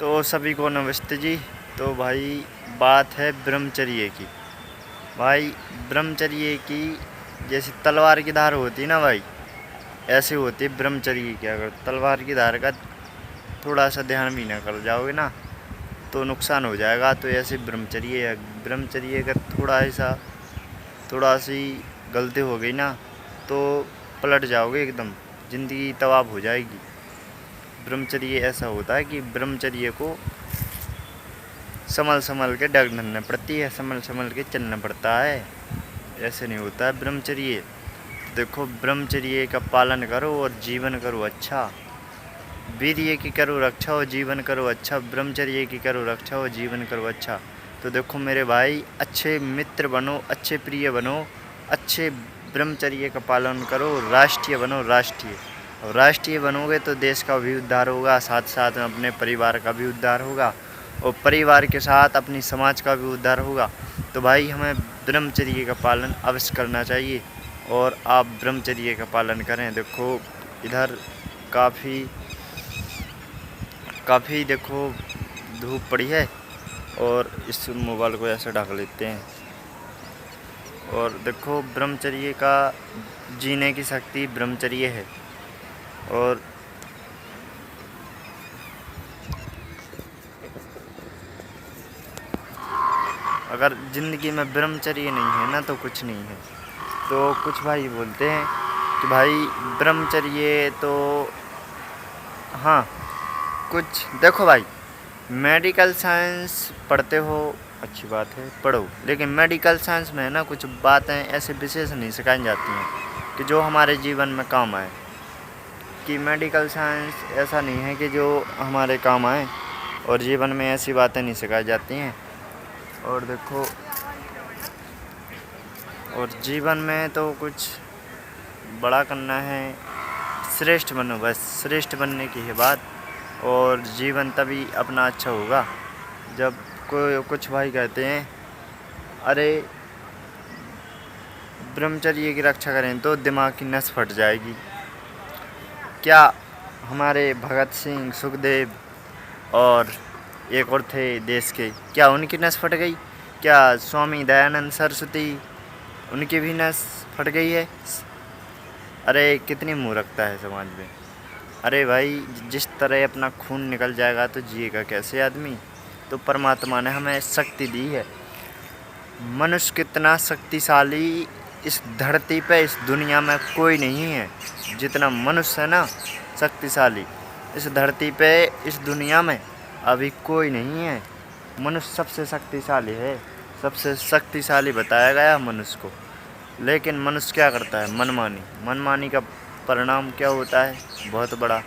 तो सभी को नमस्ते जी। तो भाई बात है ब्रह्मचर्य की। भाई ब्रह्मचर्य की जैसे तलवार की धार होती ना भाई, ऐसे होती है ब्रह्मचर्य की। अगर तलवार की धार का थोड़ा सा ध्यान भी ना कर जाओगे ना तो नुकसान हो जाएगा। तो ऐसे ब्रह्मचर्य है। ब्रह्मचर्य का थोड़ा सी गलती हो गई ना तो पलट जाओगे एकदम, ज़िंदगी तबाह हो जाएगी। ब्रह्मचर्य ऐसा होता है कि ब्रह्मचर्य को संभल संभल के ढलना पड़ती है, संभल संभल के चलना पड़ता है। ऐसे नहीं होता है ब्रह्मचर्य। देखो ब्रह्मचर्य का पालन करो और जीवन करो अच्छा। वीर्य की करो रक्षा और जीवन करो अच्छा, ब्रह्मचर्य की करो रक्षा और जीवन करो अच्छा। तो देखो मेरे भाई, अच्छे मित्र बनो, अच्छे प्रिय बनो, अच्छे ब्रह्मचर्य का पालन करो, राष्ट्रीय बनो राष्ट्रीय। और राष्ट्रीय बनोगे तो देश का भी उद्धार होगा, साथ साथ में अपने परिवार का भी उद्धार होगा और परिवार के साथ अपनी समाज का भी उद्धार होगा। तो भाई हमें ब्रह्मचर्य का पालन अवश्य करना चाहिए और आप ब्रह्मचर्य का पालन करें। देखो इधर काफ़ी देखो धूप पड़ी है और इस मोबाइल को ऐसे ढक लेते हैं। और देखो ब्रह्मचर्य का जीने की शक्ति ब्रह्मचर्य है। और अगर ज़िंदगी में ब्रह्मचर्य नहीं है ना तो कुछ नहीं है। तो कुछ भाई बोलते हैं कि भाई ब्रह्मचर्य तो हाँ कुछ देखो भाई, मेडिकल साइंस पढ़ते हो अच्छी बात है, पढ़ो, लेकिन मेडिकल साइंस में ना कुछ बातें ऐसे विशेष नहीं सिखाई जाती हैं कि जो हमारे जीवन में काम आए। कि मेडिकल साइंस ऐसा नहीं है कि जो हमारे काम आए, और जीवन में ऐसी बातें नहीं सिखाई जाती हैं। और देखो और जीवन में तो कुछ बड़ा करना है, श्रेष्ठ बनो, बस श्रेष्ठ बनने की है बात। और जीवन तभी अपना अच्छा होगा जब कुछ भाई कहते हैं अरे ब्रह्मचर्य की रक्षा करें तो दिमाग की नस फट जाएगी। क्या हमारे भगत सिंह, सुखदेव और एक और थे देश के, क्या उनकी नस फट गई? क्या स्वामी दयानंद सरस्वती, उनकी भी नस फट गई है? अरे कितनी मूर्खता है समाज में। अरे भाई जिस तरह अपना खून निकल जाएगा तो जिएगा कैसे आदमी? तो परमात्मा ने हमें शक्ति दी है। मनुष्य कितना शक्तिशाली इस धरती पे, इस दुनिया में कोई नहीं है जितना मनुष्य है ना शक्तिशाली। इस धरती पे, इस दुनिया में अभी कोई नहीं है। मनुष्य सबसे शक्तिशाली है, सबसे शक्तिशाली बताया गया मनुष्य को। लेकिन मनुष्य क्या करता है? मनमानी का परिणाम क्या होता है? बहुत बड़ा।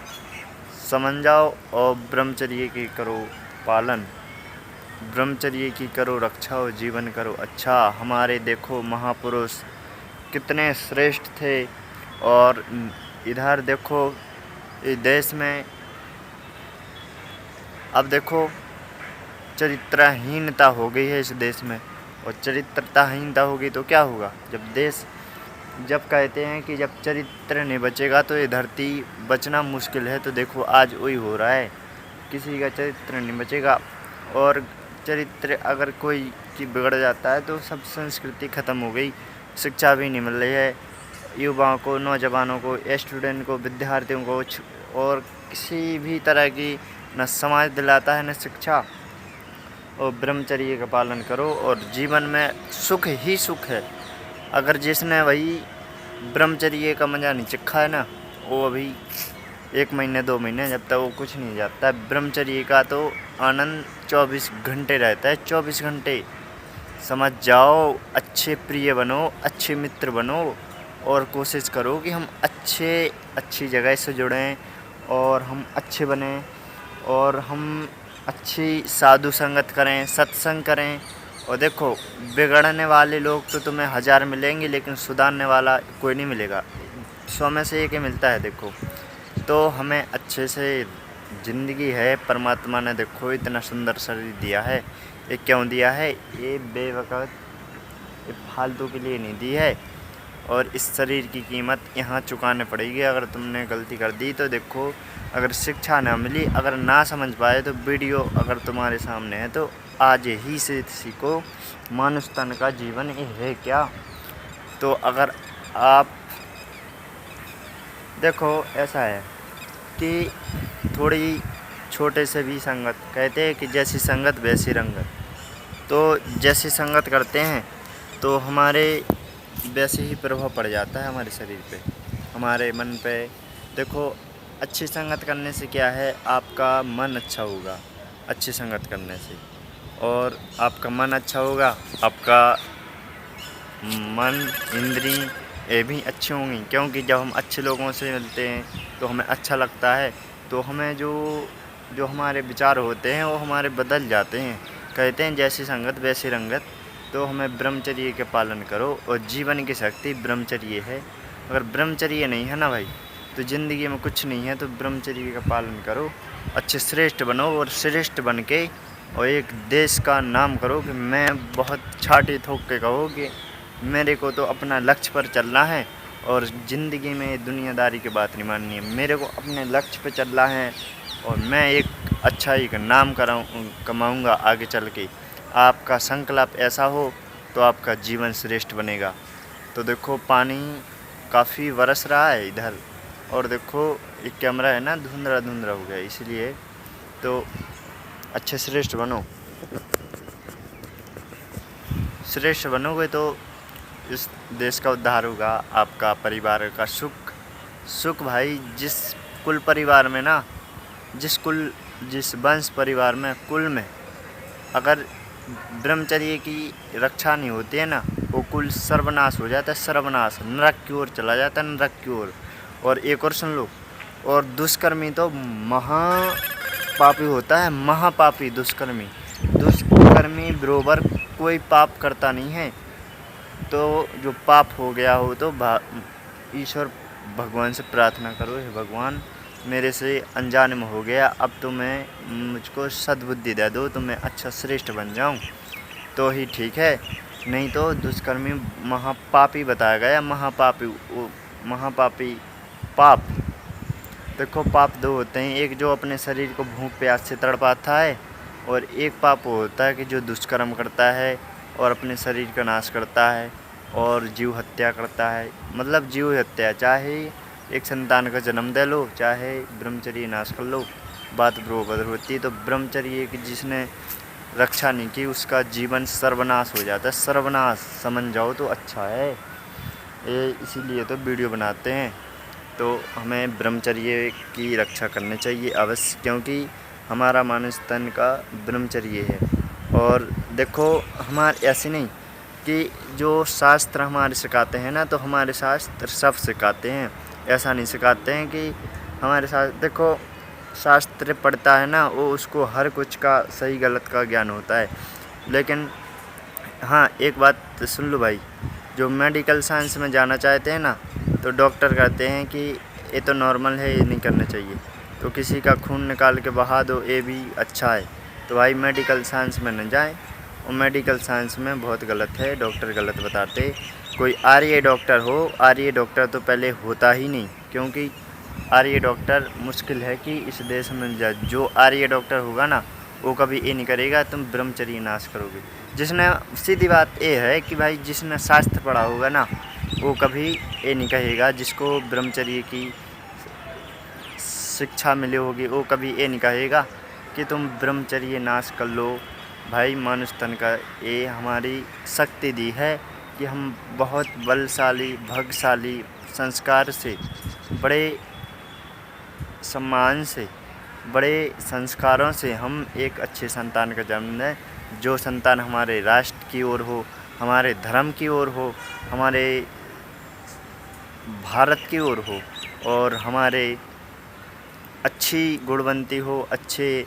समझ जाओ और ब्रह्मचर्य की करो पालन, ब्रह्मचर्य की करो रक्षा और जीवन करो अच्छा। हमारे देखो महापुरुष कितने श्रेष्ठ थे। और इधर देखो इस देश में अब देखो चरित्रहीनता हो गई है इस देश में। और चरित्रहीनता होगी तो क्या होगा? जब कहते हैं कि जब चरित्र नहीं बचेगा तो ये धरती बचना मुश्किल है। तो देखो आज वही हो रहा है, किसी का चरित्र नहीं बचेगा। और चरित्र अगर कोई की बिगड़ जाता है तो सब संस्कृति ख़त्म हो गई, शिक्षा भी नहीं मिल रही है युवाओं को, नौजवानों को, स्टूडेंट को, विद्यार्थियों को। और किसी भी तरह की न समाज दिलाता है न शिक्षा। और ब्रह्मचर्य का पालन करो और जीवन में सुख ही सुख है। अगर जिसने वही ब्रह्मचर्य का मज़ा नहीं चखा है ना, वो अभी 1 महीने 2 महीने जब तक वो कुछ नहीं जाता है। ब्रह्मचर्य का तो आनंद 24 घंटे रहता है, 24 घंटे। समझ जाओ, अच्छे प्रिय बनो, अच्छे मित्र बनो और कोशिश करो कि हम अच्छी जगह से जुड़ें और हम अच्छे बने और हम अच्छी साधु संगत करें, सत्संग करें। और देखो बिगड़ने वाले लोग तो तुम्हें 1000 मिलेंगे लेकिन सुधारने वाला कोई नहीं मिलेगा। 100 में से 1 ही मिलता है। देखो तो हमें अच्छे से ज़िंदगी है, परमात्मा ने देखो इतना सुंदर शरीर दिया है। ये क्यों दिया है? ये बेवकूफ़, ये फालतू के लिए नहीं दी है। और इस शरीर की कीमत यहाँ चुकानी पड़ेगी। अगर तुमने गलती कर दी तो देखो, अगर शिक्षा ना मिली, अगर ना समझ पाए तो वीडियो अगर तुम्हारे सामने है तो आज ही से सीखो, मानुष तन का जीवन ये है क्या। तो अगर आप देखो, ऐसा है कि थोड़ी छोटे से भी संगत, कहते हैं कि जैसी संगत वैसी रंगत। तो जैसी संगत करते हैं तो हमारे वैसे ही प्रभाव पड़ जाता है हमारे शरीर पे, हमारे मन पे। देखो, अच्छी संगत करने से क्या है, आपका मन अच्छा होगा अच्छी संगत करने से, और आपका मन अच्छा होगा, आपका मन इंद्री ये भी अच्छी होंगी। क्योंकि जब हम अच्छे लोगों से मिलते हैं तो हमें अच्छा लगता है, तो हमें जो हमारे विचार होते हैं वो हमारे बदल जाते हैं। कहते हैं जैसी संगत वैसी रंगत। तो हमें ब्रह्मचर्य के पालन करो, और जीवन की शक्ति ब्रह्मचर्य है। अगर ब्रह्मचर्य नहीं है ना भाई, तो ज़िंदगी में कुछ नहीं है। तो ब्रह्मचर्य का पालन करो, अच्छे श्रेष्ठ बनो, और श्रेष्ठ बन के और एक देश का नाम करो कि मैं बहुत छाती ठोक के कहो कि मेरे को तो अपना लक्ष्य पर चलना है, और ज़िंदगी में दुनियादारी की बात नहीं माननी है। मेरे को अपने लक्ष्य पे चलना है, और मैं एक अच्छा एक नाम कमाऊँगा आगे चल के। आपका संकल्प ऐसा हो तो आपका जीवन श्रेष्ठ बनेगा। तो देखो, पानी काफ़ी बरस रहा है इधर, और देखो एक कैमरा है ना, धुंधला धुंधला हो गया, इसलिए तो अच्छे श्रेष्ठ बनो। श्रेष्ठ बनोगे तो इस देश का उद्धार होगा, आपका परिवार का सुख भाई। जिस कुल परिवार में ना, जिस वंश परिवार में, कुल में अगर ब्रह्मचर्य की रक्षा नहीं होती है ना, वो कुल सर्वनाश हो जाता है, सर्वनाश, नरक की ओर चला जाता है, नरक की ओर। और एक और सुन लो, और दुष्कर्मी तो महापापी होता है, महापापी दुष्कर्मी बरोबर कोई पाप करता नहीं है। तो जो पाप हो गया हो तो ईश्वर भगवान से प्रार्थना करो, हे भगवान मेरे से अनजाने में हो गया, अब तो मुझको सद्बुद्धि दे दो, तो मैं अच्छा श्रेष्ठ बन जाऊं, तो ही ठीक है। नहीं तो दुष्कर्मी महापापी बताया गया, महापापी पाप। देखो, पाप दो होते हैं, एक जो अपने शरीर को भूख प्यास से तड़पाता है, और एक पाप होता है कि जो दुष्कर्म करता है और अपने शरीर का नाश करता है और जीव हत्या करता है। मतलब जीव हत्या, चाहे एक संतान का जन्म दे लो, चाहे ब्रह्मचर्य नाश कर लो, बात बराबर होती है। तो ब्रह्मचर्य की जिसने रक्षा नहीं की उसका जीवन सर्वनाश हो जाता है, सर्वनाश समझ जाओ तो अच्छा है। ये इसीलिए तो वीडियो बनाते हैं। तो हमें ब्रह्मचर्य की रक्षा करनी चाहिए अवश्य, क्योंकि हमारा मानस तन का ब्रह्मचर्य है। और देखो, हमारे ऐसे नहीं कि जो शास्त्र हमारे सिखाते हैं ना, तो हमारे शास्त्र सब सिखाते हैं, ऐसा नहीं सिखाते हैं कि हमारे साथ। देखो, शास्त्र पढ़ता है ना, वो उसको हर कुछ का सही गलत का ज्ञान होता है। लेकिन हाँ, एक बात सुन लो भाई, जो मेडिकल साइंस में जाना चाहते हैं ना, तो डॉक्टर कहते हैं कि ये तो नॉर्मल है, ये नहीं करना चाहिए। तो किसी का खून निकाल के बहा दो, ये भी अच्छा है। तो भाई मेडिकल साइंस में न जाए, और मेडिकल साइंस में बहुत गलत है, डॉक्टर गलत बताते। कोई आर्य डॉक्टर हो, आर्य डॉक्टर तो पहले होता ही नहीं, क्योंकि आर्य डॉक्टर मुश्किल है कि इस देश में मिल जाए। जो आर्य डॉक्टर होगा ना, वो कभी ये नहीं करेगा तुम ब्रह्मचर्य नाश करोगे। जिसने, सीधी बात ये है कि भाई जिसने शास्त्र पढ़ा होगा ना, वो कभी ये नहीं कहेगा, जिसको ब्रह्मचर्य की शिक्षा मिली होगी वो कभी ये नहीं कहेगा कि तुम ब्रह्मचर्य नाश कर लो। भाई मानुष तन का ये हमारी शक्ति दी है कि हम बहुत बलशाली, भाग्यशाली, संस्कार से, बड़े सम्मान से, बड़े संस्कारों से हम एक अच्छे संतान का जन्म दें, जो संतान हमारे राष्ट्र की ओर हो, हमारे धर्म की ओर हो, हमारे भारत की ओर हो, और हमारे अच्छी गुणवंती हो, अच्छे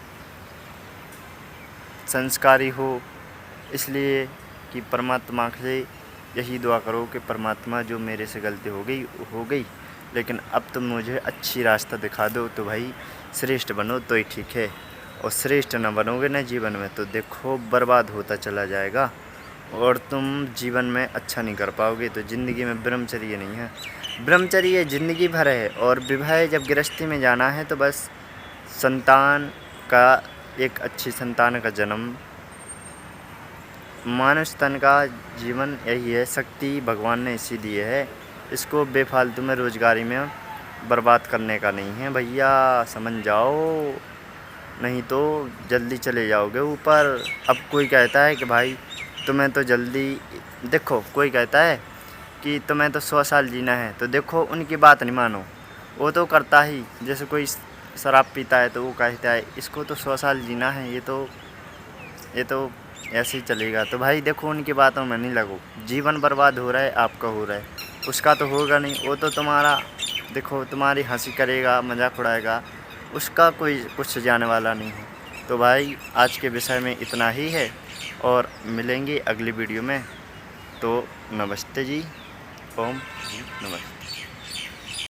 संस्कारी हो। इसलिए कि परमात्मा से यही दुआ करो कि परमात्मा जो मेरे से गलती हो गई, लेकिन अब तुम मुझे अच्छी रास्ता दिखा दो, तो भाई श्रेष्ठ बनो तो ही ठीक है। और श्रेष्ठ न बनोगे ना जीवन में, तो देखो बर्बाद होता चला जाएगा। और तुम जीवन में अच्छा नहीं कर पाओगे। तो ज़िंदगी में ब्रह्मचर्य नहीं है, ब्रह्मचर्य ज़िंदगी भर है। और विवाह जब गृहस्थी में जाना है तो बस संतान का, एक अच्छी संतान का जन्म, मानुष तन का जीवन यही है, शक्ति भगवान ने इसी दी है। इसको बेफालतू में रोजगारी में बर्बाद करने का नहीं है भैया, समझ जाओ, नहीं तो जल्दी चले जाओगे ऊपर। अब कोई कहता है कि भाई तुम्हें तो जल्दी, देखो कोई कहता है कि तुम्हें तो 100 साल जीना है, तो देखो उनकी बात नहीं मानो, वो तो करता ही। जैसे कोई शराब पीता है तो वो कहता है इसको तो 100 साल जीना है, ये तो ऐसे ही चलेगा। तो भाई देखो उनकी बातों में नहीं लगो, जीवन बर्बाद हो रहा है, आपका हो रहा है, उसका तो होगा नहीं। वो तो तुम्हारा, देखो तुम्हारी हंसी करेगा, मजाक उड़ाएगा, उसका कोई कुछ जाने वाला नहीं है। तो भाई आज के विषय में इतना ही है, और मिलेंगे अगली वीडियो में। तो नमस्ते जी, ओम जी नमस्ते।